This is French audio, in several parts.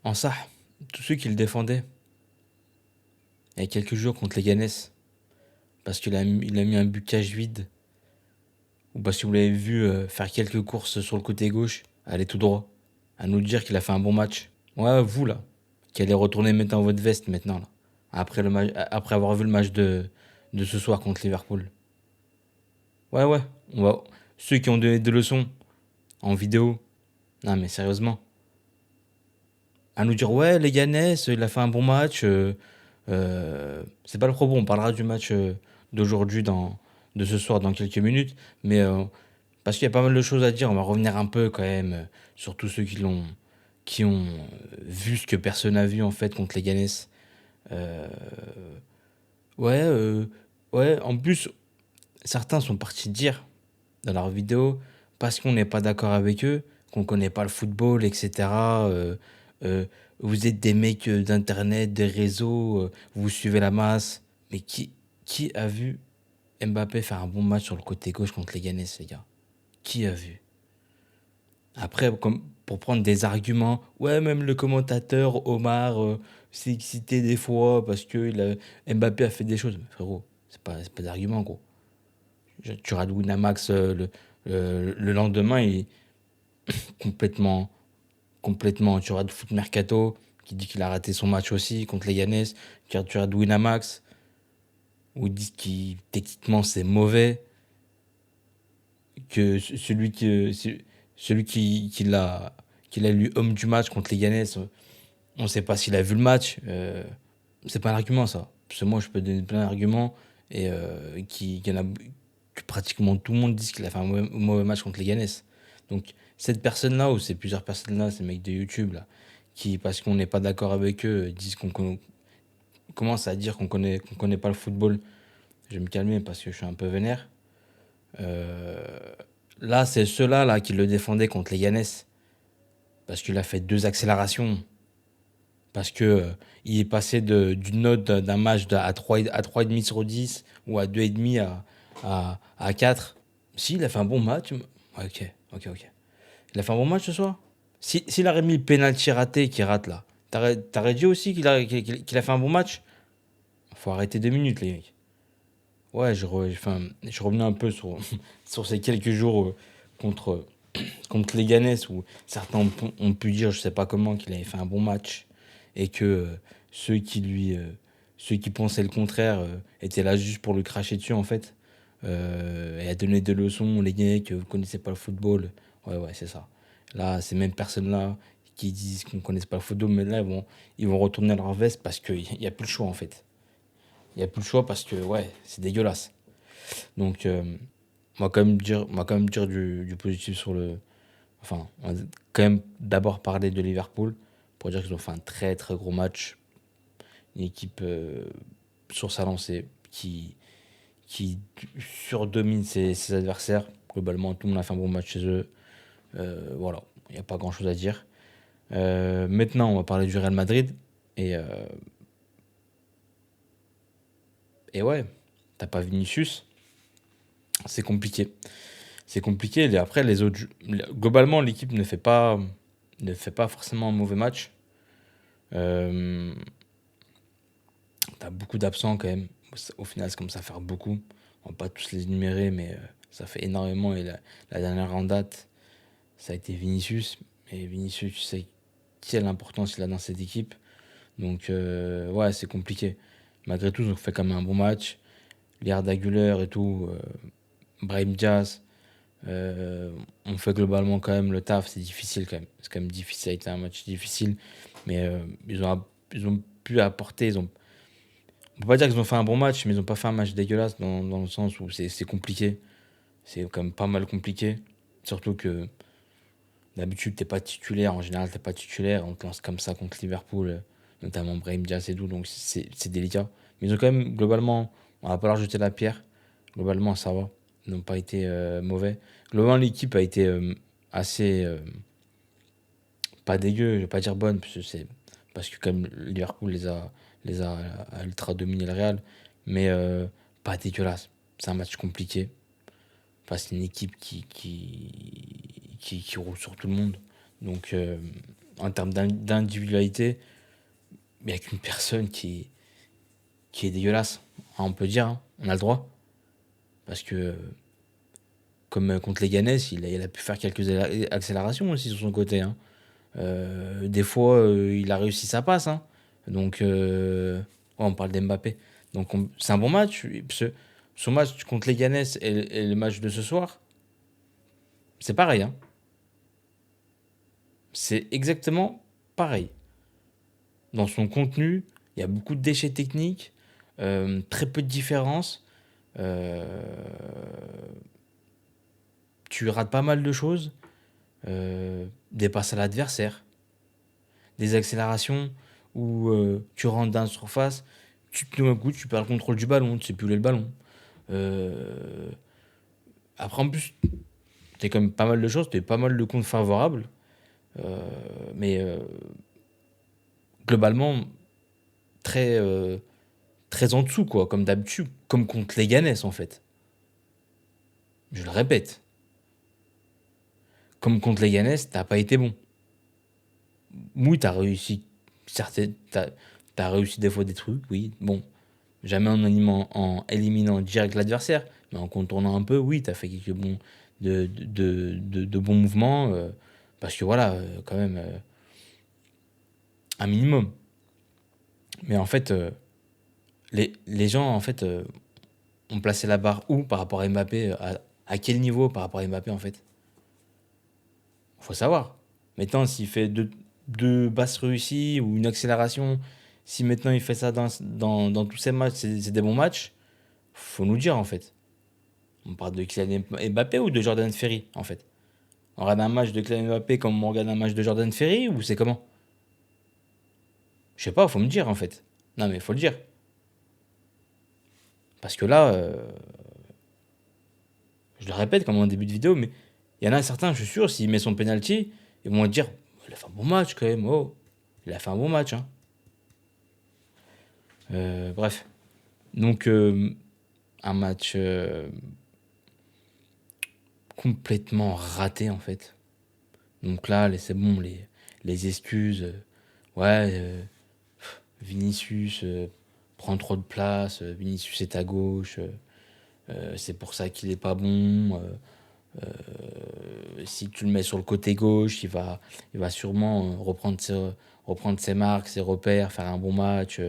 En ça, tous ceux qui le défendaient, il y a quelques jours contre les Ganes, parce qu'il a mis un but cache vide, ou parce que vous l'avez vu faire quelques courses sur le côté gauche, aller tout droit, à nous dire qu'il a fait un bon match. Ouais, vous là, qui allez retourner maintenant votre veste maintenant, là, après avoir vu le match de ce soir contre Liverpool. Ouais, ouais, on va, ceux qui ont donné des leçons en vidéo, non mais sérieusement, à nous dire ouais, les Ganes, il a fait un bon match, c'est pas le propos, on parlera du match d'aujourd'hui, de ce soir dans quelques minutes, mais parce qu'il y a pas mal de choses à dire, on va revenir un peu quand même sur tous ceux qui ont vu ce que personne n'a vu en fait contre les Ganes. Euh, ouais, ouais, en plus, certains sont partis dire dans leur vidéo, parce qu'on n'est pas d'accord avec eux, qu'on connaît pas le football, etc. Euh, vous êtes des mecs d'internet, des réseaux, vous suivez la masse. Mais qui a vu Mbappé faire un bon match sur le côté gauche contre les Ganes, les gars? Qui a vu? Après, comme pour prendre des arguments, ouais, même le commentateur Omar s'est excité des fois parce que Mbappé a fait des choses. Frérot, c'est pas d'argument, gros. Tu rates Winamax le lendemain, il est complètement, complètement. Tu rates Foot Mercato qui dit qu'il a raté son match aussi contre les Ganes. Tu rates Winamax où ils disent que techniquement c'est mauvais, que celui qui l'a élu homme du match contre les Ganes, on ne sait pas s'il a vu le match. C'est pas un argument ça. Parce que moi je peux donner plein d'arguments et qu'il y en a que pratiquement tout le monde dit qu'il a fait un mauvais match contre les Ganes. Donc cette personne-là ou ces plusieurs personnes-là, ces mecs de YouTube là, qui parce qu'on n'est pas d'accord avec eux disent qu'on commence à dire qu'on connaît pas le football. Je vais me calmer parce que je suis un peu vénère. Euh, Là c'est ceux-là là qui le défendaient contre les Ganes parce qu'il a fait deux accélérations. Parce que il est passé d'une note d'un match à 3,5 sur 10 ou à 2,5 à 4. Si, il a fait un bon match. Ouais, ok, ok, ok. Il a fait un bon match ce soir. S'il aurait mis le penalty raté qu'il rate là, t'aurais dit aussi qu'il a fait un bon match? Faut arrêter 2 minutes, les mecs. Ouais, enfin, je revenais un peu sur, sur ces quelques jours contre, contre les Ganes où certains ont pu dire, je sais pas comment, qu'il avait fait un bon match et que ceux qui lui, ceux qui pensaient le contraire étaient là juste pour le cracher dessus en fait et à donner des leçons, les gars que vous connaissez pas le football. Ouais, ouais, c'est ça. Là, ces mêmes personnes-là qui disent qu'on connaisse pas le football, mais là, ils vont retourner leur veste parce qu'il n'y a plus le choix en fait. Il n'y a plus le choix parce que, ouais, c'est dégueulasse. Donc, on va quand même dire du positif sur le, enfin, on va quand même d'abord parler de Liverpool pour dire qu'ils ont fait un très très gros match. Une équipe sur sa lancée qui surdomine ses adversaires. Globalement, tout le monde a fait un bon match chez eux. Voilà, il n'y a pas grand chose à dire. Maintenant, on va parler du Real Madrid. Et, euh, et ouais, t'as pas Vinicius, c'est compliqué. C'est compliqué. Et après, les autres, globalement, l'équipe ne fait pas forcément un mauvais match. Euh, T'as beaucoup d'absents quand même. Au final, c'est comme ça faire beaucoup. On va pas tous les énumérer, mais ça fait énormément. Et la dernière en date, ça a été Vinicius. Et Vinicius, tu sais quelle importance il a dans cette équipe. Donc, ouais, c'est compliqué. Malgré tout, ils ont fait quand même un bon match. Arda Güler et tout, Brahim Diaz, on fait globalement quand même le taf. C'est difficile quand même. C'est quand même difficile. Ça a été un match difficile. Mais ils ont pu apporter. On peut pas dire qu'ils ont fait un bon match, mais ils ont pas fait un match dégueulasse dans le sens où c'est compliqué. C'est quand même pas mal compliqué. Surtout que d'habitude, t'es pas titulaire. En général, t'es pas titulaire. On te lance comme ça contre Liverpool, notamment Brahim Diaz et tout. Donc c'est délicat. Mais ils ont quand même, globalement, on va pas leur jeter la pierre. Globalement, ça va. Ils n'ont pas été mauvais. Globalement, l'équipe a été assez. Pas dégueu, je vais pas dire bonne, parce que comme Liverpool les a ultra dominé le Real, mais pas dégueulasse. C'est un match compliqué. Enfin, c'est une équipe qui roule sur tout le monde. Donc, en termes d'individualité, il n'y a qu'une personne qui est dégueulasse. Ah, on peut dire, hein, on a le droit. Parce que, comme contre les Ganes, il a pu faire quelques accélérations aussi sur son côté, hein. Des fois, il a réussi sa passe, hein. Donc, ouais, on parle d'Mbappé. Donc, c'est un bon match. Ce match contre les Ganes et le match de ce soir, c'est pareil, hein. C'est exactement pareil. Dans son contenu, il y a beaucoup de déchets techniques, très peu de différences. Euh, Tu rates pas mal de choses. Des passes à l'adversaire, des accélérations où tu rentres dans la surface, tout d'un coup tu perds le contrôle du ballon, tu sais plus où est le ballon. Euh, Après en plus, t'as quand même pas mal de choses, t'as pas mal de comptes favorables. Euh, mais globalement, très, très en dessous, quoi, comme d'habitude, comme contre les Ganes en fait. Je le répète, comme contre les Ganes, t'as pas été bon. Oui, t'as réussi certaines, t'as réussi des fois des trucs, oui. Bon, jamais en éliminant direct l'adversaire, mais en contournant un peu, oui, t'as fait quelques bons, de bons mouvements, parce que voilà, quand même, un minimum. Mais en fait, les gens, en fait, ont placé la barre où par rapport à Mbappé, à quel niveau par rapport à Mbappé, en fait? Faut savoir. Maintenant, s'il fait deux basses réussies ou une accélération, si maintenant il fait ça dans tous ses matchs, c'est des bons matchs, faut nous dire, en fait. On parle de Kylian Mbappé ou de Jordan Ferry, en fait? On regarde un match de Kylian Mbappé comme on regarde un match de Jordan Ferry ou c'est comment? Je sais pas, faut me dire, en fait. Non, mais faut le dire. Parce que là, je le répète comme en début de vidéo, mais il y en a certains, je suis sûr, s'il met son penalty, ils vont dire, il a fait un bon match quand même, oh. Il a fait un bon match, hein. Bref. Donc, un match complètement raté, en fait. Donc là, c'est bon, les excuses. Ouais, Vinicius prend trop de place, Vinicius est à gauche, c'est pour ça qu'il est pas bon. Si tu le mets sur le côté gauche, il va sûrement reprendre ses marques, ses repères, faire un bon match.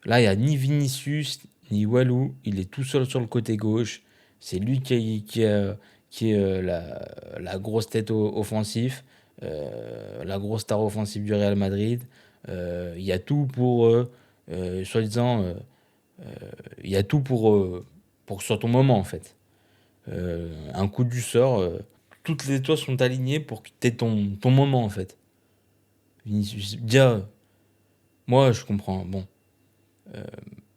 Là, il n'y a ni Vinicius, ni Walou, il est tout seul sur le côté gauche. C'est lui qui est la grosse tête offensive, la grosse star offensive du Real Madrid. Il y a tout pour, soi-disant, il y a tout pour que ce soit ton moment en fait. Un coup du sort, toutes les étoiles sont alignées pour que tu aies ton moment en fait. Vinicius, déjà, moi je comprends. Bon,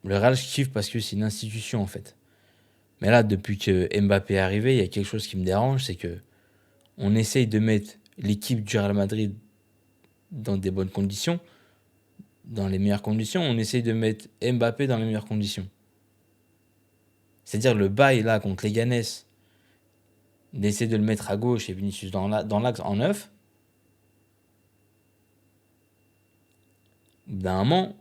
le Real je kiffe parce que c'est une institution en fait. Mais là, depuis que Mbappé est arrivé, il y a quelque chose qui me dérange, c'est que on essaye de mettre l'équipe du Real Madrid dans des bonnes conditions, dans les meilleures conditions. On essaye de mettre Mbappé dans les meilleures conditions. C'est-à-dire le bail là contre les Ganes, d'essayer de le mettre à gauche et Vinicius dans l'axe en neuf, d'un moment,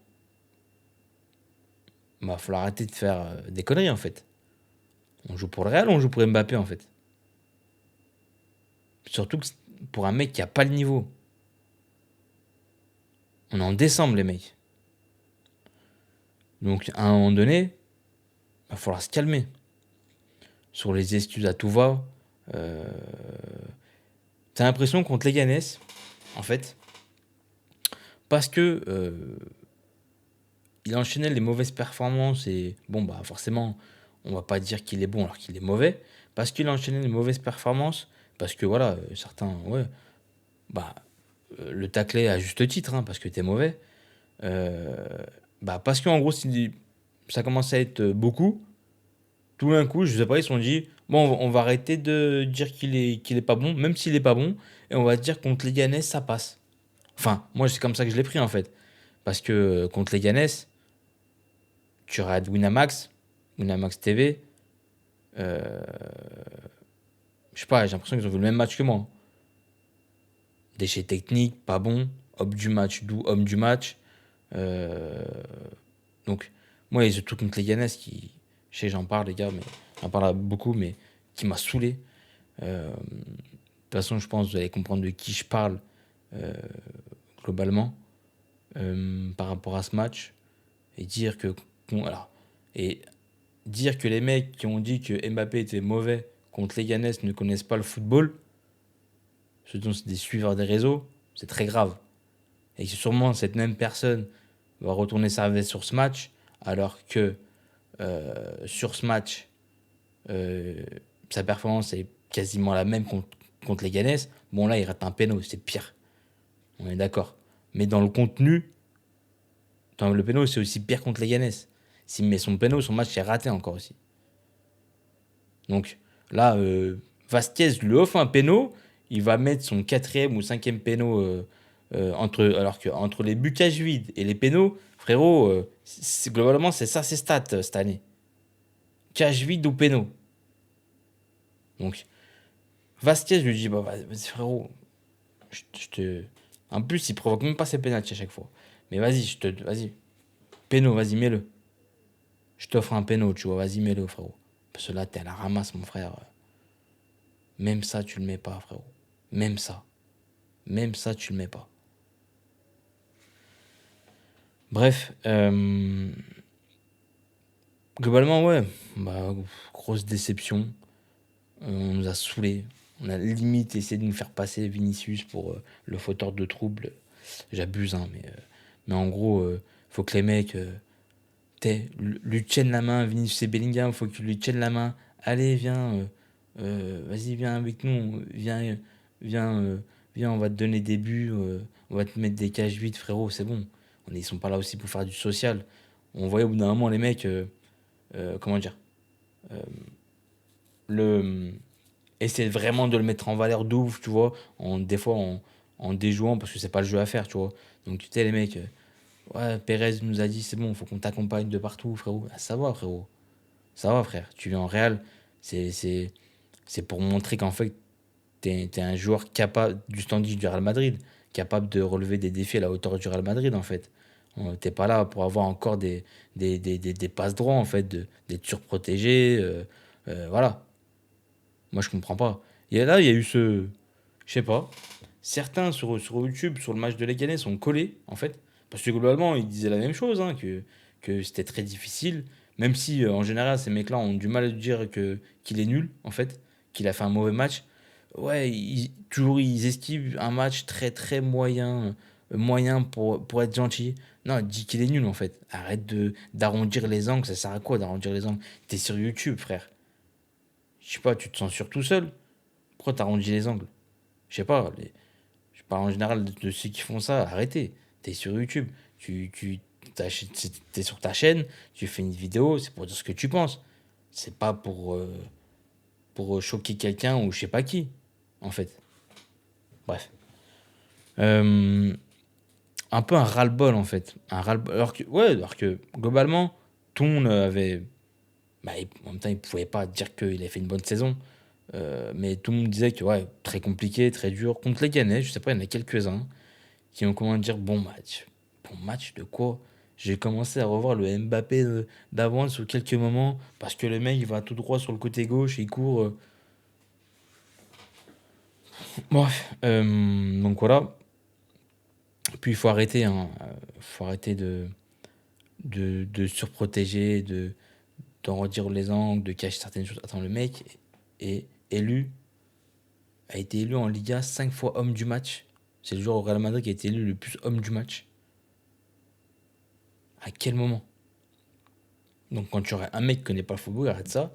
il va falloir arrêter de faire des conneries en fait. On joue pour le Real ou on joue pour Mbappé en fait. Surtout que pour un mec qui a pas le niveau. On est en décembre les mecs. Donc à un moment donné, il va falloir se calmer. Sur les excuses à tout va. Euh, T'as l'impression contre les Ganes, en fait, parce que il enchaînait les mauvaises performances et bon bah forcément on va pas dire qu'il est bon alors qu'il est mauvais parce qu'il enchaînait les mauvaises performances parce que voilà certains ouais bah le tacler à juste titre hein, parce que t'es mauvais euh, bah parce qu'en gros ça commence à être beaucoup tout d'un coup je sais pas ils se sont dit bon on va arrêter de dire qu'il est pas bon même s'il est pas bon et on va dire contre les Ganes ça passe enfin moi c'est comme ça que je l'ai pris en fait parce que contre les Ganes tu regardes Winamax TV, euh, je sais pas, j'ai l'impression qu'ils ont vu le même match que moi. Déchet technique, pas bon. Homme du match, d'où homme du match. Euh, donc, moi, il y a ce truc contre les Ganes qui. Je sais, j'en parle, les gars, mais j'en parle beaucoup, mais qui m'a saoulé. De toute façon, je pense que vous allez comprendre de qui je parle globalement par rapport à ce match. Et dire que. Alors, et dire que les mecs qui ont dit que Mbappé était mauvais contre les Ganes ne connaissent pas le football, ce dont c'est des suiveurs des réseaux, c'est très grave. Et que sûrement cette même personne va retourner sa veste sur ce match, alors que sur ce match, euh, sa performance est quasiment la même contre les Ganes. Bon, là, il rate un péno, c'est pire. On est d'accord. Mais dans le contenu, le péno, c'est aussi pire contre les Ganes. S'il met son péno, son match est raté encore aussi. Donc là, Vasquez lui offre un péno, il va mettre son quatrième ou cinquième péno alors que entre les bucages vides et les pénaux, frérot, globalement c'est ça ses stats cette année. Cage vide ou péno. Donc Vasquez lui dit bah vas-y frérot, je te. En plus il provoque même pas ses pénaltys à chaque fois. Mais vas-y, péno, vas-y mets-le. Je t'offre un péno, tu vois, vas-y mets-le frérot. Parce que là t'es à la ramasse mon frère. Même ça tu le mets pas frérot. Même ça. Même ça, tu le mets pas. Bref, globalement, ouais, bah, grosse déception. On nous a saoulés. On a limite essayé de nous faire passer Vinicius pour le fauteur de troubles. J'abuse, hein, mais en gros, faut que les mecs lui tiennent la main. Vinicius et Bellingham, faut qu'ils lui tiennent la main. Allez, viens, vas-y, viens avec nous. Viens, viens, on va te donner des buts. On va te mettre des cages vides, frérot, c'est bon. Ils sont pas là aussi pour faire du social. On voyait au bout d'un moment les mecs, comment dire, le essayer vraiment de le mettre en valeur de ouf, tu vois, des fois en déjouant parce que c'est pas le jeu à faire, tu vois. Donc tu sais les mecs, ouais, Pérez nous a dit c'est bon, faut qu'on t'accompagne de partout, frérot. Ah, ça va, frérot. Ça va, frère. Tu viens en Real, c'est c'est c'est pour montrer qu'en fait t'es un joueur capable du standing du Real Madrid, capable de relever des défis à la hauteur du Real Madrid en fait. T'es pas là pour avoir encore des passes droits en fait, d'être surprotégé. Voilà. Moi je comprends pas. Et là il y a eu ce. Je sais pas. Certains sur YouTube, sur le match de Leganés, sont collés en fait. Parce que globalement ils disaient la même chose, hein, que c'était très difficile. Même si en général ces mecs-là ont du mal à dire qu'il est nul en fait, qu'il a fait un mauvais match. Ouais, toujours ils esquivent un match très très moyen, moyen pour être gentil. Non, dis qu'il est nul en fait. Arrête d'arrondir les angles, ça sert à quoi d'arrondir les angles? T'es sur YouTube, frère. Je sais pas, tu te censures tout seul. Pourquoi t'arrondis les angles? Je sais pas, je parle en général de ceux qui font ça, arrêtez. T'es sur YouTube, t'es sur ta chaîne, tu fais une vidéo, c'est pour dire ce que tu penses. C'est pas pour choquer quelqu'un ou je sais pas qui, en fait. Bref. Euh, un peu un ras-le-bol en fait. Un ras-le-bol. Alors que globalement, tout le monde avait. Bah, en même temps, il pouvait pas dire qu'il avait fait une bonne saison. Mais tout le monde disait que ouais, très compliqué, très dur. Contre les Ghanais, je sais pas, il y en a quelques-uns qui ont comment dire bon match. Bon match de quoi? J'ai commencé à revoir le Mbappé d'avant sur quelques moments parce que le mec il va tout droit sur le côté gauche, il court. Bref, donc voilà. Puis il faut arrêter, hein. Faut arrêter de surprotéger, d'en redire les angles, de cacher certaines choses. Attends, le mec est élu, a été élu en Liga 5 fois homme du match. C'est le joueur au Real Madrid qui a été élu le plus homme du match. À quel moment? Donc quand tu aurais un mec qui connaît pas le football, il arrête ça.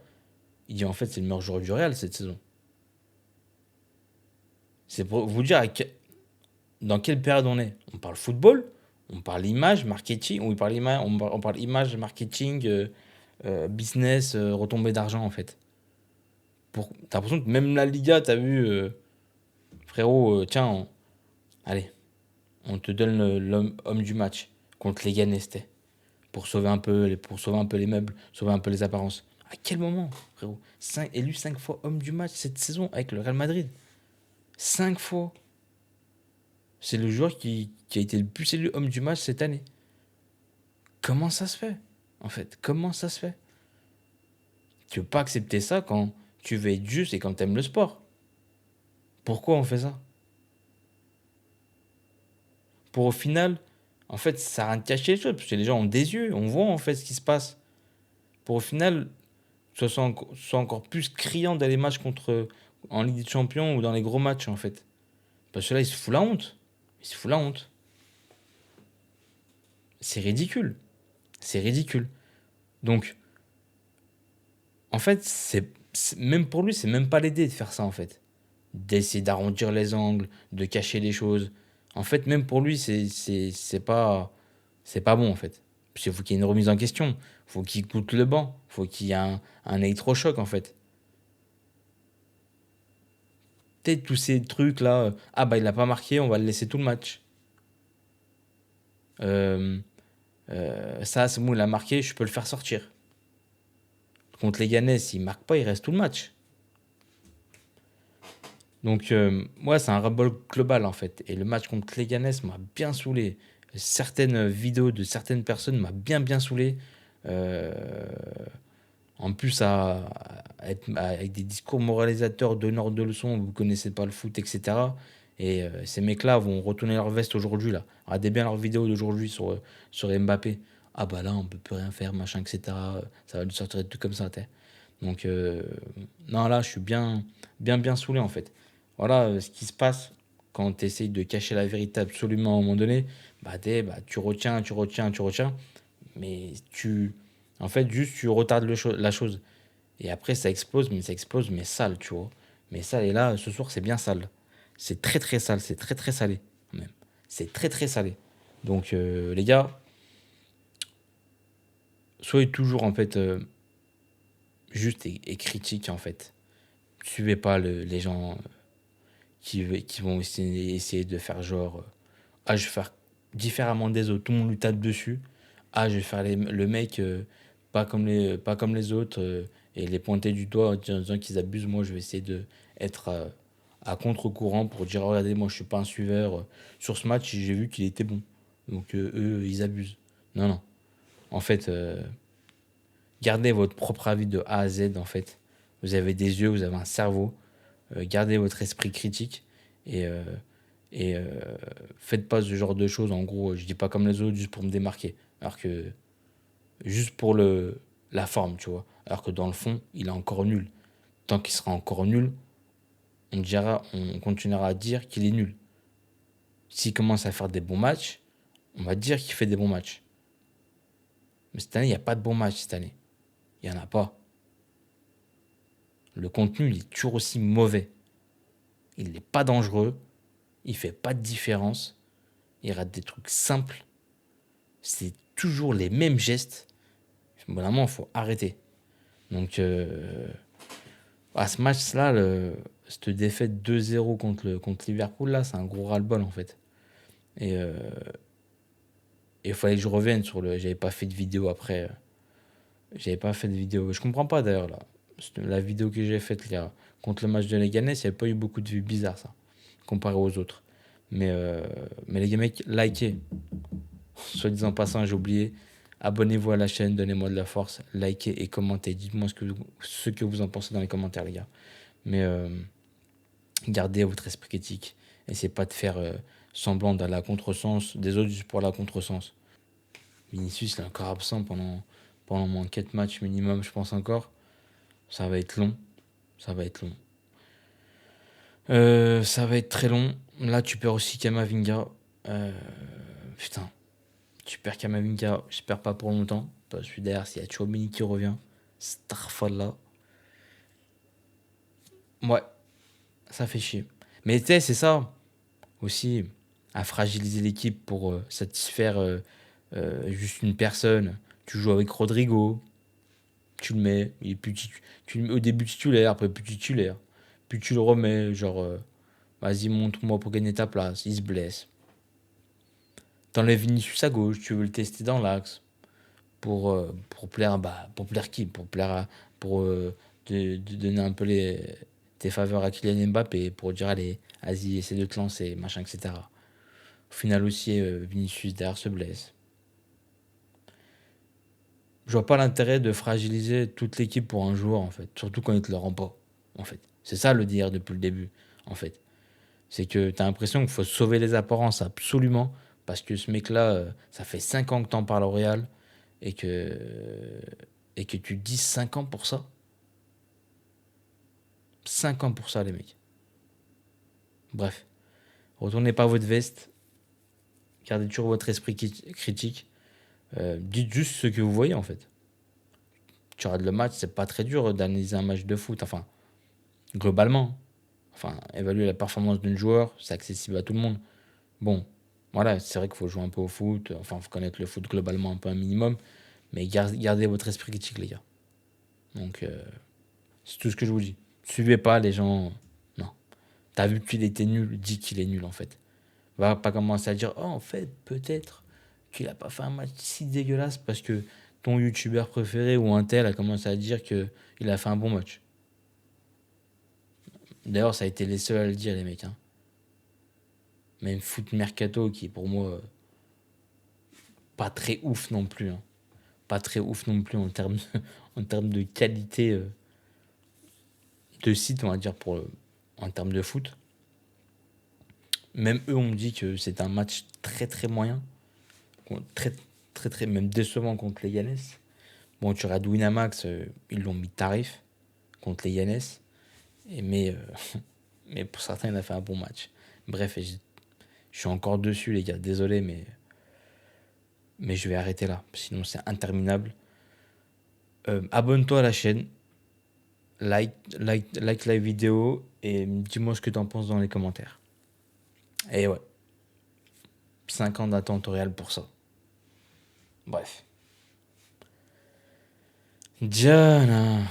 Il dit en fait c'est le meilleur joueur du Real cette saison. C'est pour vous dire dans quelle période on est. On parle football, on parle image, marketing, on parle image, marketing, business, retombées d'argent en fait. T'as l'impression que même la Liga, t'as vu, frérot, tiens, allez, on te donne l'homme homme du match contre les Ganestais pour sauver un peu les meubles, sauver un peu les apparences. À quel moment, frérot? Élu 5 fois homme du match cette saison avec le Real Madrid. 5 fois. C'est le joueur qui a été le plus élu homme du match cette année. Comment ça se fait, en fait? Comment ça se fait? Tu veux pas accepter ça quand tu veux être juste et quand tu aimes le sport. Pourquoi on fait ça? Pour au final, en fait, ça sert à rien de cacher les choses, parce que les gens ont des yeux, on voit en fait ce qui se passe. Pour au final, soit encore plus criant dans les matchs en Ligue des Champions ou dans les gros matchs en fait. Parce que là, il se fout la honte. Il se fout la honte. C'est ridicule. C'est ridicule. Donc, en fait, même pour lui, c'est même pas l'aider de faire ça en fait. D'essayer d'arrondir les angles, de cacher les choses. En fait, même pour lui, c'est pas bon en fait. Parce qu'il faut qu'il y ait une remise en question. Faut qu'il goûte le banc. Faut qu'il y ait un électrochoc en fait. Peut-être tous ces trucs là. Ah bah il a pas marqué, on va le laisser tout le match. Euh, Ça, c'est bon, il a marqué, je peux le faire sortir. Contre les Ganes, s'il marque pas, il reste tout le match. Donc, ouais, c'est un ras-le-bol global en fait. Et le match contre les Ganes m'a bien saoulé. Certaines vidéos de certaines personnes m'a bien saoulé. Euh, En plus, avec des discours moralisateurs, donneurs de leçons, vous connaissez pas le foot, etc. Et ces mecs-là vont retourner leur veste aujourd'hui, là. Regardez bien leurs vidéos d'aujourd'hui sur Mbappé. Ah bah là, on peut plus rien faire, machin, etc. Ça va nous sortir des trucs comme ça, t'es. Donc, non, là, je suis bien saoulé, en fait. Voilà ce qui se passe quand tu essayes de cacher la vérité absolument à un moment donné. Bah, tu retiens. Mais en fait, juste, tu retardes la chose. Et après, ça explose, mais sale, tu vois. Mais sale, et là, ce soir, c'est bien sale. C'est très sale, c'est très salé, même. C'est très salé. Donc, les gars, soyez toujours, en fait, juste et critique, en fait. Suivez pas les gens qui vont essayer de faire genre, ah, je vais faire différemment des autres, tout le monde lui tape dessus. Ah, je vais faire le mec pas comme les autres et les pointer du doigt en disant qu'ils abusent. Moi, je vais essayer de être à contre-courant pour dire, regardez, moi, je suis pas un suiveur. Sur ce match, j'ai vu qu'il était bon. Donc, eux, ils abusent. Non, non. En fait, gardez votre propre avis de A à Z, en fait. Vous avez des yeux, vous avez un cerveau. Gardez votre esprit critique et, euh, et faites pas ce genre de choses. En gros, je dis pas comme les autres juste pour me démarquer. Alors que juste pour la forme, tu vois. Alors que dans le fond, il est encore nul. Tant qu'il sera encore nul, on continuera à dire qu'il est nul. S'il commence à faire des bons matchs, on va dire qu'il fait des bons matchs. Mais cette année, il n'y a pas de bons matchs cette année. Il n'y en a pas. Le contenu, il est toujours aussi mauvais. Il n'est pas dangereux. Il fait pas de différence. Il rate des trucs simples. C'est toujours les mêmes gestes. Vraiment, il faut arrêter. Donc, à ce match-là, cette défaite 2-0 contre Liverpool, là, c'est un gros ras-le-bol, en fait. Et il fallait que je revienne sur le. J'avais pas fait de vidéo après. J'avais pas fait de vidéo. Je comprends pas d'ailleurs, là. La vidéo que j'ai faite là, contre le match de Leganés, il n'y avait pas eu beaucoup de vues bizarres, ça, comparé aux autres. Mais les mecs, likez. Soit disant passant, j'ai oublié. Abonnez-vous à la chaîne, donnez-moi de la force, likez et commentez. Dites-moi ce que vous en pensez dans les commentaires, les gars. Mais gardez votre esprit critique. Essayez pas de faire semblant d'aller à contresens des autres juste pour aller à contresens. Vinicius, il est encore absent pendant moins 4 matchs minimum, je pense encore. Ça va être long. Ça va être long. Ça va être très long. Là, tu perds aussi Kamavinga. Putain. Tu perds Kamavinga. J'espère pas pour longtemps. Je suis derrière. S'il y a Chouamini qui revient. Starfall là. Ouais, ça fait chier. Mais tu sais, c'est ça aussi. À fragiliser l'équipe pour satisfaire juste une personne. Tu joues avec Rodrigo. Tu le mets. Il est plus tu le mets au début titulaire. Après plus titulaire. Puis tu le remets. Genre, vas-y, montre-moi pour gagner ta place. Il se blesse. T'enlèves Vinicius à gauche, tu veux le tester dans l'axe pour plaire, pour plaire qui? Pour plaire pour te donner un peu tes faveurs à Kylian Mbappé, pour dire allez, vas-y, essaie de te lancer, machin, etc. Au final aussi, Vinicius derrière se blesse. Je vois pas l'intérêt de fragiliser toute l'équipe pour un joueur, en fait. Surtout quand il te le rend pas, en fait. C'est ça le dire depuis le début, en fait. C'est que tu as l'impression qu'il faut sauver les apparences absolument. Parce que ce mec-là, ça fait 5 ans que t'en parles au Real. Et que tu dis 5 ans pour ça. 5 ans pour ça, les mecs. Bref. Retournez pas votre veste. Gardez toujours votre esprit critique. Dites juste ce que vous voyez, en fait. Tu regardes le match, c'est pas très dur d'analyser un match de foot. Enfin, globalement. Enfin, évaluer la performance d'un joueur, c'est accessible à tout le monde. Bon, voilà, c'est vrai qu'il faut jouer un peu au foot. Enfin, il faut connaître le foot globalement un peu un minimum. Mais gardez votre esprit critique, les gars. Donc, c'est tout ce que je vous dis. Suivez pas les gens. Non. T'as vu qu'il était nul, dis qu'il est nul, en fait. Va pas commencer à dire, oh, en fait, peut-être qu'il a pas fait un match si dégueulasse parce que ton youtubeur préféré ou un tel a commencé à dire qu'il a fait un bon match. D'ailleurs, ça a été les seuls à le dire, les mecs. Hein. Même Foot Mercato, qui est pour moi pas très ouf non plus. Hein. Pas très ouf non plus en termes en termes de qualité de site, on va dire, en termes de foot. Même eux, on me dit que c'est un match très très moyen. Très très très, même décevant contre les Yannes. Bon, tu regardes Winamax, ils l'ont mis tarif contre les Yannes. Mais pour certains, il a fait un bon match. Bref, je suis encore dessus, les gars. Désolé, mais je vais arrêter là. Sinon, c'est interminable. Abonne-toi à la chaîne. Like la vidéo. Et dis-moi ce que t'en penses dans les commentaires. Et ouais. 5 ans d'attente au Real pour ça. Bref. Diana.